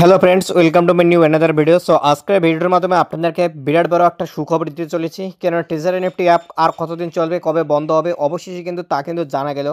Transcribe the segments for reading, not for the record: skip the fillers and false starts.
Hello friends, welcome to my new another video. So আজকের ভিডিওর মাধ্যমে আপনাদেরকে বিরাট বড় একটা সুখবর দিতে চলেছি। কেন টেজার এনএফটি অ্যাপ আর কতদিন চলবে, কবে বন্ধ হবে, অবশেষে কিন্তু তা কিন্তু জানা গেল।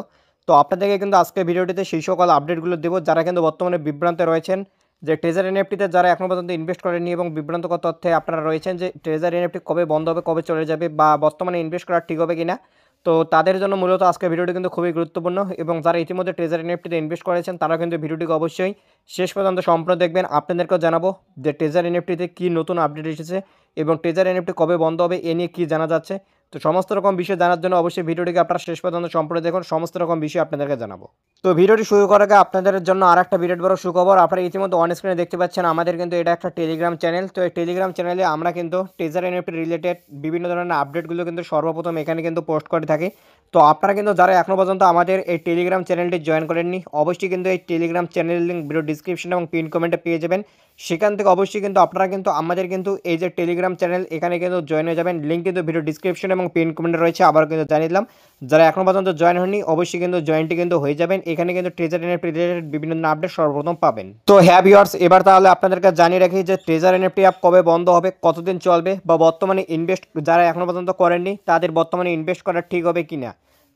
তো আপনাদেরকে কিন্তু আজকের ভিডিওটিতে সেই সকল আপডেটগুলো দেবো যারা কিন্তু বর্তমানে বিভ্রান্তে রয়েছেন যে ট্রেজার এনএফটিতে যারা এখনও পর্যন্ত ইনভেস্ট করেননি এবং বিভ্রান্তকর তথ্যে আপনারা রয়েছেন যে ট্রেজার এনএফটি কবে বন্ধ হবে, কবে চলে যাবে বা বর্তমানে ইনভেস্ট করা ঠিক হবে কিনা। তো তাদের জন্য মূলত আজকের ভিডিওটি কিন্তু খুবই গুরুত্বপূর্ণ এবং যারা ইতিমধ্যে ট্রেজার এনএফটিতে ইনভেস্ট করেছেন তারা কিন্তু ভিডিওটিকে অবশ্যই শেষ পর্যন্ত সম্পূর্ণ দেখবেন। আপনাদেরকেও জানাবো যে ট্রেজার এনএফটিতে কী নতুন আপডেট এসেছে এবং ট্রেজার এনএফটি কবে বন্ধ হবে এ নিয়ে কী জানা যাচ্ছে। তো সমস্ত রকম বিষয় জানার জন্য অবশ্যই ভিডিওটিকে আপনারা শেষ পর্যন্ত সম্পূর্ণ দেখুন, সমস্ত রকম বিষয় আপনাদেরকে জানাবো। তো ভিডিওটি শুরু করার আগে আপনাদের জন্য আর একটা বিরাট বড় সুখবর। আপনারা ইতিমধ্যে অন স্ক্রিনে দেখতে পাচ্ছেন আমাদের কিন্তু এটা একটা টেলিগ্রাম চ্যানেল। তো এই টেলিগ্রাম চ্যানেলে আমরা কিন্তু ট্রেজার এনএফটি রিলেটেড বিভিন্ন ধরনের আপডেটগুলো কিন্তু সর্বপ্রথম এখানে কিন্তু পোস্ট করে থাকি। তো আপনারা কিন্তু যারা এখনও পর্যন্ত আমাদের এই টেলিগ্রাম চ্যানেলটি জয়েন করেননি অবশ্যই কিন্তু এই Telegram channel link video description এবং পিন কমেন্টে পেয়ে যাবেন। সেখান থেকে অবশ্যই কিন্তু আপনারা কিন্তু আমাদের কিন্তু এই যে টেলিগ্রাম চ্যানেল এখানে কিন্তু জয়েন হয়ে যাবেন। লিঙ্ক কিন্তু ভিডিও ডিসক্রিপশন এবং পিন কমেন্টে রয়েছে। আবার কিন্তু জানিয়ে দিলাম যারা এখনও পর্যন্ত জয়েন হননি অবশ্যই কিন্তু জয়েনটি কিন্তু হয়ে যাবেন। এখানে কিন্তু ট্রেজার এনএফটি রিলেটেড বিভিন্ন আপডেট সর্বপ্রথম পাবেন। তো হ্যাঁ ভিউয়ার্স, এবার তাহলে আপনাদেরকে জানিয়ে রাখি যে ট্রেজার এনএফটি অ্যাপ কবে বন্ধ হবে, কতদিন চলবে বা বর্তমানে ইনভেস্ট যারা এখনও পর্যন্ত করেননি তাদের বর্তমানে ইনভেস্ট করা ঠিক হবে কিনা।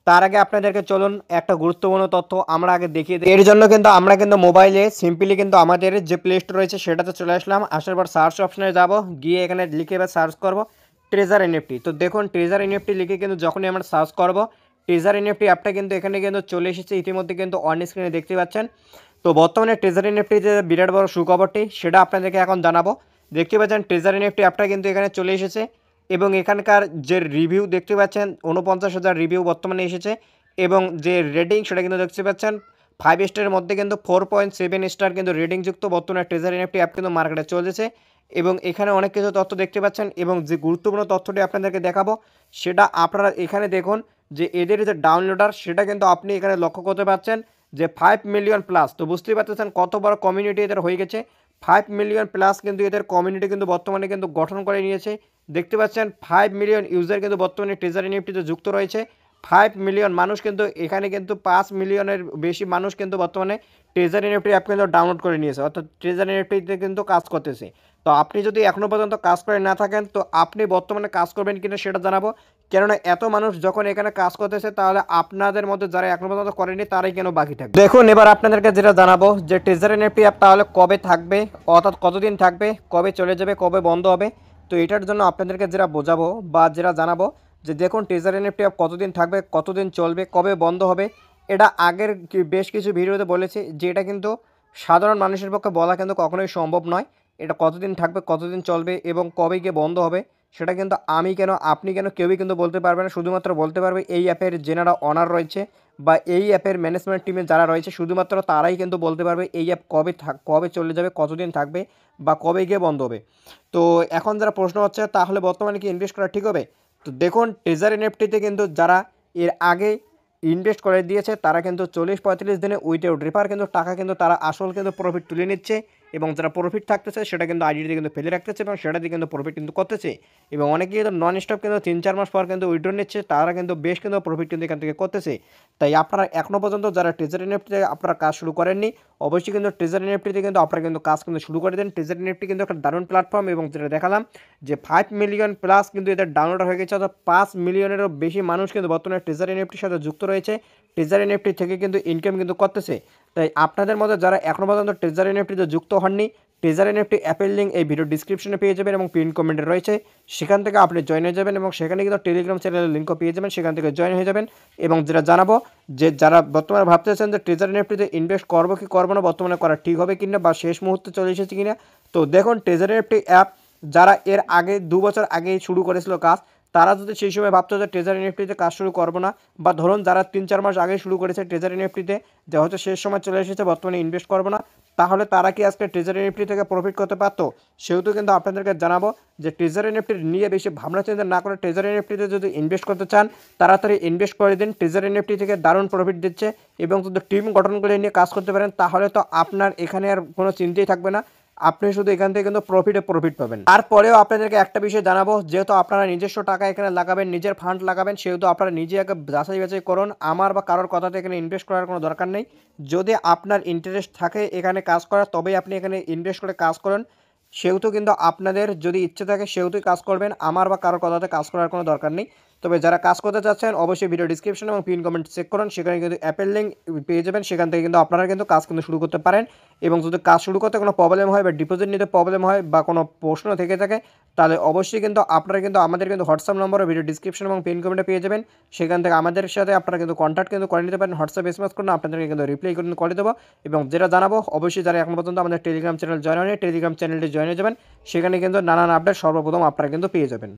তার আগে আপনাদেরকে চলুন একটা গুরুত্বপূর্ণ তথ্য আমরা আগে দেখিয়ে দিই। এর জন্য কিন্তু আমরা কিন্তু মোবাইলে সিম্পলি কিন্তু আমাদের যে প্লে স্টোর রয়েছে সেটাতে চলে আসলাম। আসার পর সার্চ অপশনে যাব, গিয়ে এখানে লিখে এবার সার্চ করব ট্রেজার এনএফটি। তো দেখুন ট্রেজার এনএফটি লিখে কিন্তু যখনই আমরা সার্চ করব ট্রেজার এনএফটি অ্যাপটা কিন্তু এখানে কিন্তু চলে এসেছে। ইতিমধ্যে কিন্তু অন স্ক্রিনে দেখতে পাচ্ছেন। তো বর্তমানে ট্রেজার এনএফটি যে বিরাট বড় সুখবরটি সেটা আপনাদেরকে এখন জানাবো। দেখতে পাচ্ছেন ট্রেজার এনএফটি অ্যাপটা কিন্তু এখানে চলে এসেছে এবং এখানকার যে রিভিউ দেখতে পাচ্ছেন 49,000 রিভিউ বর্তমানে এসেছে এবং যে রেটিং সেটা কিন্তু দেখতে পাচ্ছেন 5 স্টারের মধ্যে কিন্তু 4.7 স্টার কিন্তু রেটিংযুক্ত বর্তমানে ট্রেজার এনএফটি অ্যাপ কিন্তু মার্কেটে চলেছে। এবং এখানে অনেক কিছু তথ্য দেখতে পাচ্ছেন এবং যে গুরুত্বপূর্ণ তথ্যটি আপনাদেরকে দেখাবো সেটা আপনারা এখানে দেখুন যে এদের যে ডাউনলোডার সেটা কিন্তু আপনি এখানে লক্ষ্য করতে পারছেন যে 5 মিলিয়ন প্লাস। তো বুঝতেই পারতেছেন কত বড় কমিউনিটি এদের হয়ে গেছে। 5 মিলিয়ন প্লাস কিন্তু এদের কমিউনিটি কিন্তু বর্তমানে কিন্তু গঠন করে নিয়েছে। দেখতে পাচ্ছেন 5 মিলিয়ন ইউজার কিন্তু বর্তমানে ট্রেজার এনএফটিতে যুক্ত রয়েছে। 5 মিলিয়ন মানুষ কিন্তু এখানে কিন্তু 5 মিলিয়নের বেশি মানুষ কিন্তু বর্তমানে ট্রেজার এনএফটি অ্যাপ কিন্তু ডাউনলোড করে নিয়েছে, অর্থাৎ ট্রেজার এনএফটিতে কিন্তু কাজ করতেছে। তো আপনি যদি এখনও পর্যন্ত কাজ করে না থাকেন তো আপনি বর্তমানে কাজ করবেন কিনা সেটা জানাবো। কেননা এত মানুষ যখন এখানে কাজ করতেছে তাহলে আপনাদের মধ্যে যারা এখনও পর্যন্ত করেনি তারাই কেন বাকি থাকবে। দেখুন এবার আপনাদেরকে যেটা জানাবো যে ট্রেজার এনএফটি অ্যাপ তাহলে কবে থাকবে, অর্থাৎ কতদিন থাকবে, কবে চলে যাবে, কবে বন্ধ হবে। তো এটার জন্য আপনাদেরকে যেটা বোঝাবো বা যেটা জানাবো যে দেখুন ট্রেজার এনএফটি অ্যাপ কতদিন থাকবে, কতদিন চলবে, কবে বন্ধ হবে। এটা আগের বেশ কিছু ভিডিওতে বলেছি যে এটা কিন্তু সাধারণ মানুষের পক্ষে বলা কিন্তু কখনোই সম্ভব নয়। এটা কতদিন থাকবে, কতদিন চলবে এবং কবে গিয়ে বন্ধ হবে সেটা কিন্তু আমি কেন, আপনি কেন, কেউই কিন্তু বলতে পারবে না। শুধুমাত্র বলতে পারবে এই অ্যাপের যেনারা অনার রয়েছে বা এই অ্যাপের ম্যানেজমেন্ট টিমে যারা রয়েছে শুধুমাত্র তারাই কিন্তু বলতে পারবে এই অ্যাপ কবে চলে যাবে, কতদিন থাকবে বা কবে গিয়ে বন্ধ হবে। তো এখন যারা প্রশ্ন হচ্ছে তাহলে বর্তমানে কি ইনভেস্ট করা ঠিক হবে। তো দেখুন ট্রেজার এনএফটিতে কিন্তু যারা এর আগে ইনভেস্ট করে দিয়েছে তারা কিন্তু 40-45 দিনে উইথআউট রেফার কিন্তু টাকা কিন্তু তারা আসল কিন্তু প্রফিট তুলে নিচ্ছে এবং যারা প্রফিট থাকতেছে সেটা কিন্তু আইডিতে কিন্তু ফেলে রাখতেছে এবং সেটা দিয়ে কিন্তু প্রফিট কিন্তু করতেছে এবং অনেকেই কিন্তু নন স্টপ কিন্তু 3-4 মাস পর কিন্তু উইথড্র নিচ্ছে, তারা কিন্তু বেশ কিন্তু প্রফিট কিন্তু এখান থেকে করতেছে। তাই আপনারা এখনও পর্যন্ত যারা ট্রেজার এনএফটিতে আপনারা কাজ শুরু করেননি অবশ্যই কিন্তু ট্রেজার এনএফটিতে কিন্তু আপনারা কিন্তু কাজ কিন্তু শুরু করে দেন। ট্রেজার এনএফটি কিন্তু একটা দারুণ প্ল্যাটফর্ম এবং যেটা দেখালাম যে 5 মিলিয়ন প্লাস কিন্তু এদের ডাউনলোড হয়ে গেছে, অর্থাৎ 5 মিলিয়নেরও বেশি মানুষ কিন্তু বর্তমানে ট্রেজার এনএফটির সাথে যুক্ত রয়েছে, ট্রেজার এনএফটি থেকে কিন্তু ইনকাম কিন্তু করতেছে। তাই আপনাদের মধ্যে যারা এখনও পর্যন্ত ট্রেজার এনএফটিতে যুক্ত হননি ট্রেজার এনএফটি অ্যাপের লিঙ্ক এই ভিডিও ডিসক্রিপশনে পেয়ে যাবেন এবং পিন কমেন্টে রয়েছে, সেখান থেকে আপনি জয়েন হয়ে যাবেন এবং সেখানে কিন্তু টেলিগ্রাম চ্যানেলের লিঙ্কও পেয়ে যাবেন, সেখান থেকে জয়েন হয়ে যাবেন। এবং যেটা জানাবো যে যারা বর্তমানে ভাবতেছেন যে ট্রেজার এনএফটিতে ইনভেস্ট করবো কি করবো না, বর্তমানে করা ঠিক হবে কিনা বা শেষ মুহূর্তে চলে এসেছে কিনা। তো দেখুন ট্রেজার এনএফটি অ্যাপ যারা এর আগে 2 বছর আগেই শুরু করেছিল কাজ তারা যদি সেই সময় ভাবতো যে ট্রেজার এনএফটিতে কাজ শুরু করবো না, বা ধরুন যারা 3-4 মাস আগে শুরু করেছে ট্রেজার এনএফটিতে যে হয়তো শেষ সময় চলে এসেছে বর্তমানে ইনভেস্ট করবো না, তাহলে তারা কি আজকে ট্রেজার এনএফটি থেকে প্রফিট করতে পারতো। সেহেতু কিন্তু আপনাদেরকে জানাবো যে ট্রেজার এনএফটি নিয়ে বেশি ভাবনা চিন্তা না করে ট্রেজার এনএফটিতে যদি ইনভেস্ট করতে চান তাড়াতাড়ি ইনভেস্ট করে দিন। ট্রেজার এনএফটি থেকে দারুণ প্রফিট দিচ্ছে এবং যদি টিম গঠন করে নিয়ে কাজ করতে পারেন তাহলে তো আপনার এখানে আর কোনো চিন্তাই থাকবে না। আপনি শুধু এখান থেকে কিন্তু প্রফিট পাবেন। তারপরেও আপনাদেরকে একটা বিষয় জানাবো, যেহেতু আপনারা নিজস্ব টাকা এখানে লাগাবেন, নিজের ফান্ড লাগাবেন, সেহেতু আপনারা নিজে আগে যাচাই বাছাই করুন। আমার বা কারোর কথাতে এখানে ইনভেস্ট করার কোনো দরকার নেই। যদি আপনার ইন্টারেস্ট থাকে এখানে কাজ করার, তবেই আপনি এখানে ইনভেস্ট করে কাজ করুন। সেহেতু কিন্তু আপনাদের যদি ইচ্ছে থাকে সেহেতুই কাজ করবেন। আমার বা কারোর কথাতে কাজ করার কোনো দরকার নেই। তবে যারা কাজ করতে চাচ্ছেন অবশ্যই ভিডিও ডিসক্রিপশন এবং পিন কমেন্ট চেক করুন, সেখানে কিন্তু অ্যাপের লিঙ্ক পেয়ে যাবেন। সেখান থেকে কিন্তু আপনারা কিন্তু কাজ কিন্তু শুরু করতে পারেন। এবং যদি কাজ শুরু করতে কোনো প্রবলেম হয় বা ডিপোজিট নিতে প্রবলেম হয় বা কোনো প্রশ্ন থেকে থাকে, তাহলে অবশ্যই কিন্তু আপনারা কিন্তু আমাদের কিন্তু হোয়াটসঅ্যাপ নম্বরে ভিডিও ডিসক্রিপশন এবং পিন কমেন্টে পেয়ে যাবেন। সেখান থেকে আমাদের সাথে আপনারা কিন্তু কন্ট্যাক্ট কিন্তু করে নিতে পারেন। হোয়াটসঅ্যাপ এসএমএস করুন, আপনাদেরকে কিন্তু রিপ্লাই করে দেবো। এবং যেটা জানাবো, অবশ্যই যারা এখন পর্যন্ত আমাদের টেলিগ্রাম চ্যানেল জয়েন হয়নি, টেলিগ্রাম চ্যানেলটি জয়েন হয়ে যাবেন। সেখানে কিন্তু নানান আপডেট সর্বপ্রথম আপনারা কিন্তু পেয়ে যাবেন।